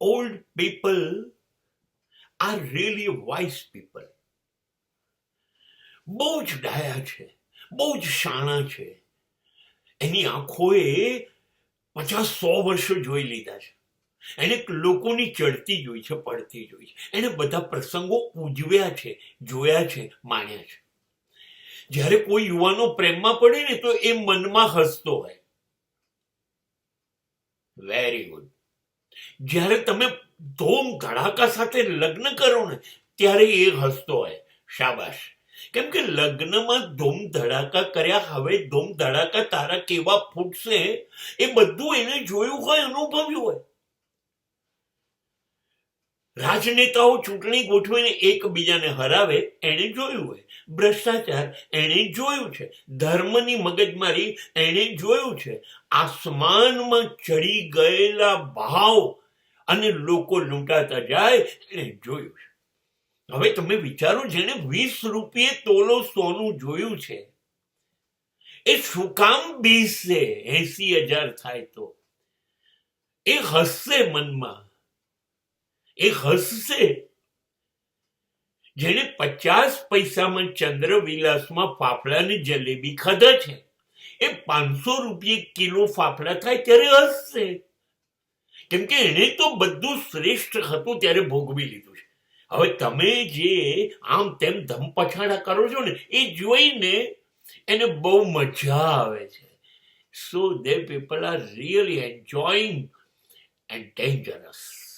old people are really wise people. બહુ જ ડાયા છે, બહુ જ શાણા છે. એની આંખોએ 50-100 વર્ષો જોઈ લીધા છે. એને લોકોની ચડતી જોઈ છે, પડતી જોઈ છે. એને બધા પ્રસંગો ઉજવ્યા છે, જોયા છે, માણ્યા છે. જ્યારે કોઈ યુવાનો પ્રેમમાં પડે ને તો એ મનમાં હસતો હોય. Very good. જ્યારે તમે ધૂમ ધડાકા સાથે લગ્ન કરો ને ત્યારે એ હસતો હોય. શાબાશ. કેમ કે લગ્નમાં ધૂમ ધડાકા કર્યા, હવે ધૂમ ધડાકા તારા કેવા ફૂટશે એ બધું એને જોયું હોય, અનુભવ્યું હોય. રાજનેતાઓ ચૂંટણી ગોઠવીને એકબીજાને હરાવે એને જોયું હોય. ભ્રષ્ટાચાર એને જોયું છે. ધર્મની મગજમારી એને જોયું છે. આસમાનમાં ચડી ગયેલા ભાવ અને લોકો લૂંટાતા જાય એને જોયું છે. હવે તમે વિચારો, જેને 20 રૂપિયે તોલો સોનું જોયું છે એ શું કામ બેસશે? 80,000 થાય તો એ હસશે મનમાં, એ હસશે. જેને 50 પૈસામાં ચંદ્રવિલાસમાં ફાફડા ને જલેબી ખાધા છે એ 500 રૂપિયે કિલો ફાફડા થાય ત્યારે હસશે. કેમ કે એને તો બધું શ્રેષ્ઠ હતું ત્યારે ભોગવી લીધું છે. હવે તમે જે આમ તેમ ધમપછાડા કરો છો ને એ જોઈને એને બહુ મજા આવે છે. સો they people are really enjoying and dangerous.